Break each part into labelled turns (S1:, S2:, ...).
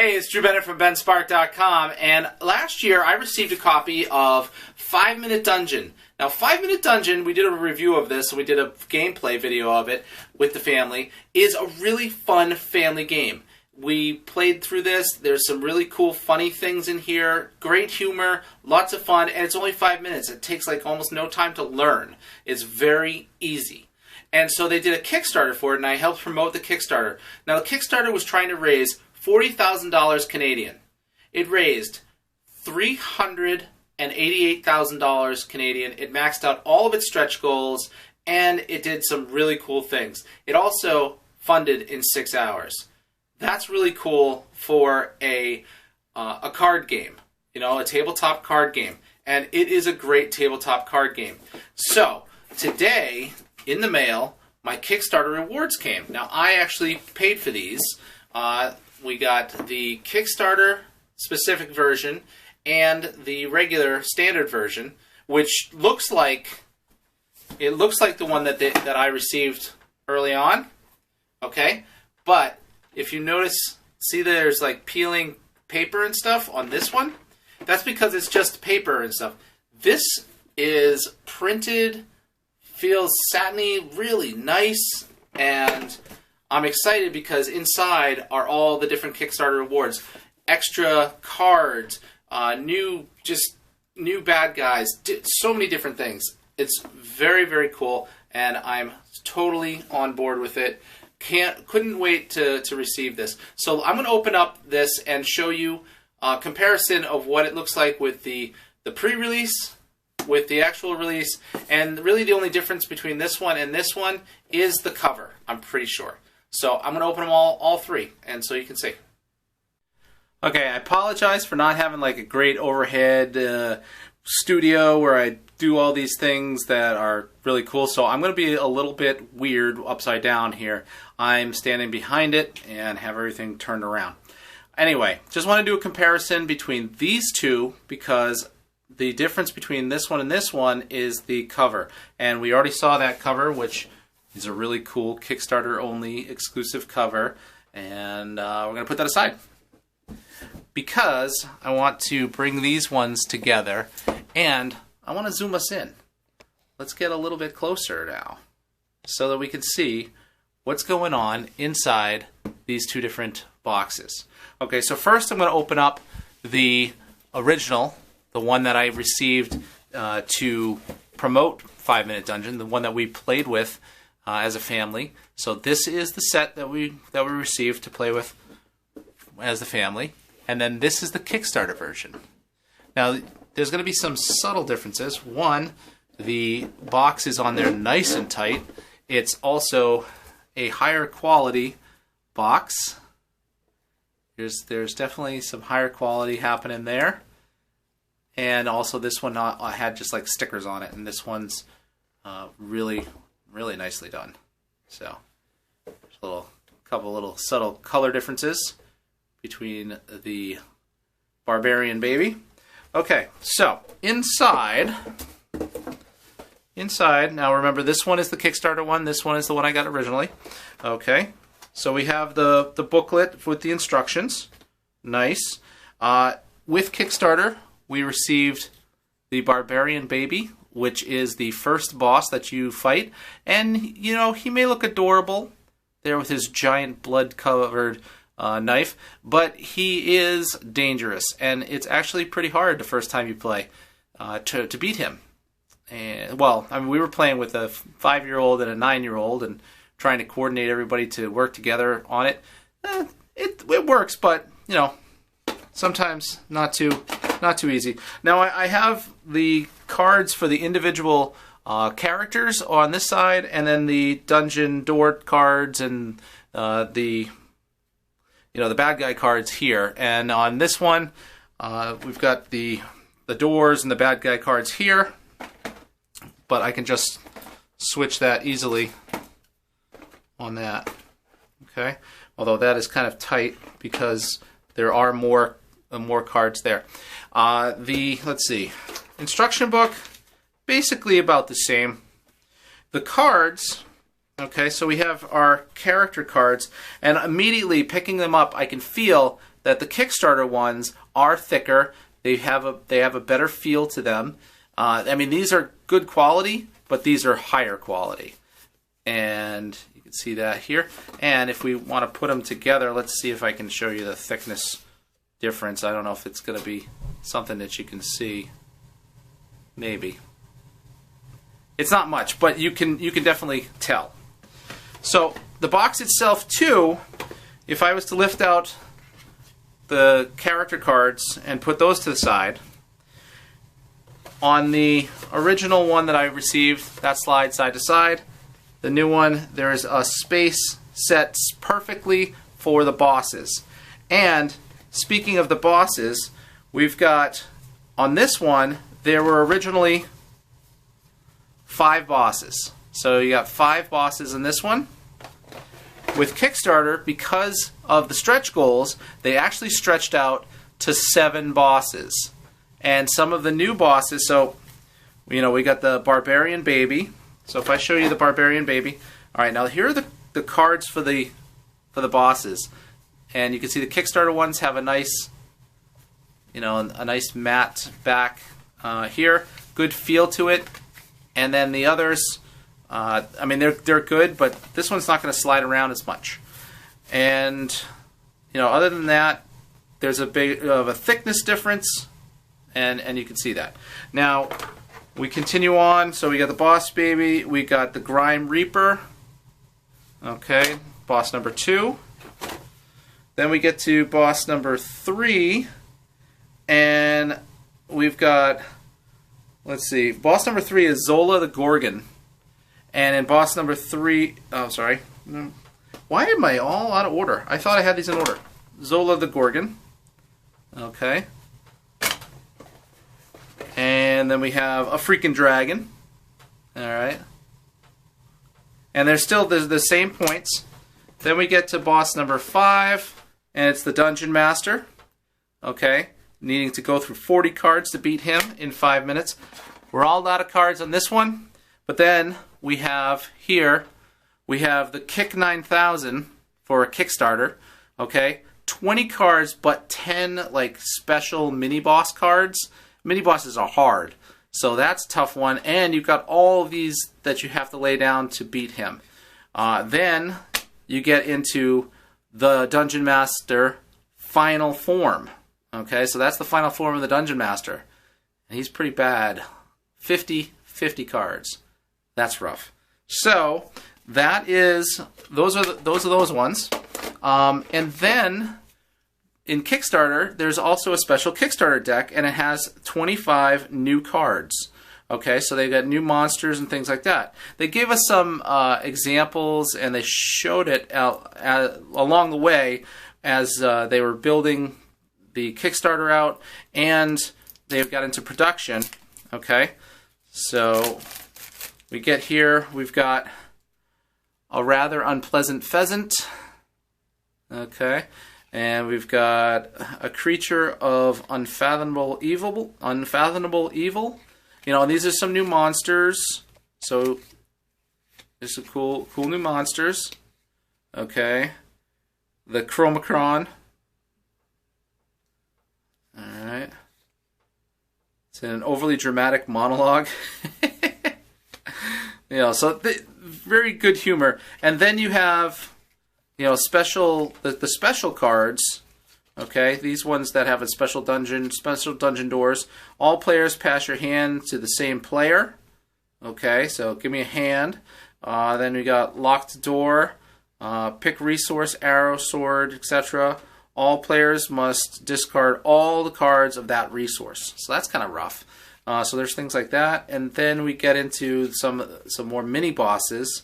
S1: Hey, it's Drew Bennett from BenSpark.com, and last year I received a copy of 5 Minute Dungeon. Now, 5 Minute Dungeon, we did a review of this, we did a gameplay video of it with the family, is a really fun family game. We played through this, there's some really cool funny things in here, great humor, lots of fun, and it's only 5 minutes. It takes like almost no time to learn. It's very easy. And so they did a Kickstarter for it, and I helped promote the Kickstarter. Now, the Kickstarter was trying to raise $40,000 Canadian. It raised $388,000 Canadian. It maxed out all of its stretch goals, and it did some really cool things. It also funded in 6 hours. That's really cool for a card game, you know, a tabletop card game. And it is a great tabletop card game. So, today, in the mail, my Kickstarter rewards came. Now, I actually paid for these. We got the Kickstarter specific version and the regular standard version, which looks like the one that I received early on. Okay, but if you notice, see there's like peeling paper and stuff on this one. That's because it's just paper and stuff. This is printed, feels satiny, really nice, and I'm excited because inside are all the different Kickstarter rewards. Extra cards, new bad guys, so many different things. It's very, very cool, and I'm totally on board with it. Couldn't wait to receive this. So I'm going to open up this and show you a comparison of what it looks like with the pre-release, with the actual release, and really the only difference between this one and this one is the cover, I'm pretty sure. So I'm going to open them all three, and so you can see. Okay, I apologize for not having like a great overhead studio where I do all these things that are really cool. So I'm going to be a little bit weird upside down here. I'm standing behind it and have everything turned around. Anyway, just want to do a comparison between these two because the difference between this one and this one is the cover. And we already saw that cover, which is a really cool Kickstarter-only exclusive cover, and we're going to put that aside because I want to bring these ones together, and I want to zoom us in. Let's get a little bit closer now so that we can see what's going on inside these two different boxes. Okay, so first I'm going to open up the original, the one that I received to promote 5 Minute Dungeon, the one that we played with as a family. So this is the set that we received to play with as a family, and then this is the Kickstarter version. Now there's going to be some subtle differences. One, the box is on there nice and tight. It's also a higher quality box. There's definitely some higher quality happening there, and also this one had just like stickers on it, and this one's really nicely done. So there's a couple little subtle color differences between the Barbarian Baby. Okay, so inside, now remember this one is the Kickstarter one, this one is the one I got originally. Okay, so we have the booklet with the instructions. Nice. With Kickstarter, we received the Barbarian Baby, which is the first boss that you fight. And, you know, he may look adorable there with his giant blood-covered knife, but he is dangerous. And it's actually pretty hard the first time you play to beat him. And, well, I mean, we were playing with a 5-year-old and a 9-year-old and trying to coordinate everybody to work together on it. It works, but, you know, sometimes not too easy. Now I have the cards for the individual characters on this side, and then the dungeon door cards and the bad guy cards here. And on this one, we've got the doors and the bad guy cards here, but I can just switch that easily on that. Okay, although that is kind of tight because there are more cards there. Let's see, instruction book, basically about the same. The cards, okay, so we have our character cards, and immediately picking them up, I can feel that the Kickstarter ones are thicker. They have a better feel to them. I mean, these are good quality, but these are higher quality. And you can see that here. And if we want to put them together, let's see if I can show you the thickness difference. I don't know if it's going to be something that you can see. Maybe. It's not much, but you can definitely tell. So the box itself too, if I was to lift out the character cards and put those to the side, on the original one that I received, that slides side to side. The new one, there is a space set perfectly for the bosses. And speaking of the bosses, we've got, on this one, there were originally 5 bosses. So you got 5 bosses in this one. With Kickstarter, because of the stretch goals, they actually stretched out to 7 bosses. And some of the new bosses, so, you know, we got the Barbarian Baby. So if I show you the Barbarian Baby, all right, now here are the cards for the bosses. And you can see the Kickstarter ones have a nice, you know, a nice matte back here. Good feel to it. And then the others, I mean, they're good, but this one's not going to slide around as much. And, you know, other than that, there's a big of a thickness difference, and you can see that. Now, we continue on. So we got the Boss Baby, we got the Grime Reaper, okay, boss number 2. Then we get to boss number 3, and we've got, let's see, boss number 3 is Zola the Gorgon. And in boss number 3, oh, sorry. Why am I all out of order? I thought I had these in order. Zola the Gorgon. Okay. And then we have a freaking dragon. Alright. And there's still the same points. Then we get to boss number 5, and it's the Dungeon Master. Okay. Needing to go through 40 cards to beat him in 5 minutes. We're all out of cards on this one. But then we have here, we have the Kick 9000 for a Kickstarter. Okay. 20 cards, but 10 like special mini boss cards. Mini bosses are hard, so that's a tough one. And you've got all of these that you have to lay down to beat him. Then you get into the Dungeon Master final form. Okay, so that's the final form of the Dungeon Master. And he's pretty bad. 50 cards. That's rough. So that is those are those ones. And then in Kickstarter, there's also a special Kickstarter deck, and it has 25 new cards. Okay, so they got new monsters and things like that. They gave us some examples, and they showed it along the way as they were building the Kickstarter out, and they got into production. Okay, so we get here, we've got a rather unpleasant pheasant. Okay. And we've got a creature of unfathomable evil. You know, and these are some new monsters. So there's some cool new monsters. Okay. The Chromacron. Alright. It's in an overly dramatic monologue. You know, so very good humor. And then you have, you know, the special cards. Okay, these ones that have a special dungeon doors. All players pass your hand to the same player. Okay, so give me a hand. Then we got locked door, pick resource, arrow, sword, etc. All players must discard all the cards of that resource. So that's kind of rough. So there's things like that, and then we get into some more mini bosses.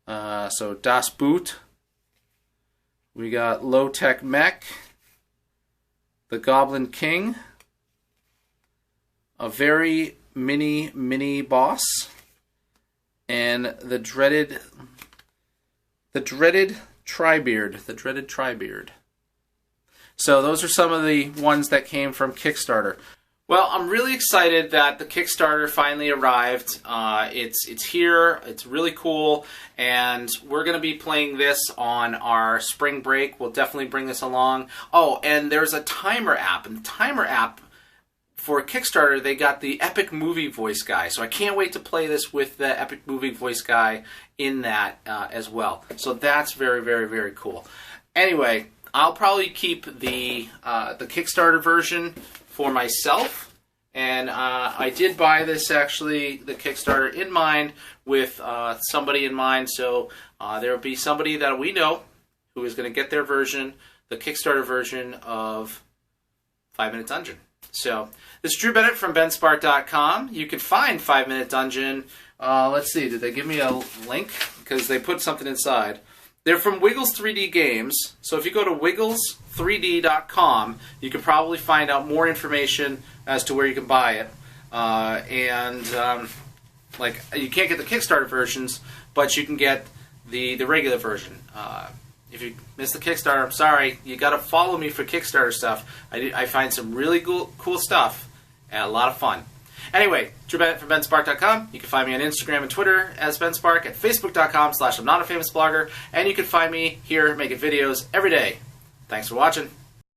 S1: So Das Boot. We got Low Tech Mech, the Goblin King, a very mini boss, and the dreaded Tribeard. So those are some of the ones that came from Kickstarter. Well, I'm really excited that the Kickstarter finally arrived. It's here. It's really cool, and we're going to be playing this on our spring break. We'll definitely bring this along. Oh, and there's a timer app, and the timer app for Kickstarter, they got the Epic Movie Voice Guy, so I can't wait to play this with the Epic Movie Voice Guy in that as well. So that's very, very, very cool. Anyway, I'll probably keep the Kickstarter version for myself, and I did buy this, actually, the Kickstarter in mind with somebody in mind, so there will be somebody that we know who is going to get their version, the Kickstarter version of 5 Minute Dungeon. So, this is Drew Bennett from benspark.com. You can find 5 Minute Dungeon. Let's see, did they give me a link? Because they put something inside. They're from Wiggles 3D Games, so if you go to wiggles3d.com, you can probably find out more information as to where you can buy it. Like, you can't get the Kickstarter versions, but you can get the regular version. If you missed the Kickstarter, I'm sorry. You got to follow me for Kickstarter stuff. I find some really cool stuff and a lot of fun. Anyway, Drew Bennett from benspark.com. You can find me on Instagram and Twitter as benspark, at facebook.com/I'm not a famous blogger, and you can find me here making videos every day. Thanks for watching.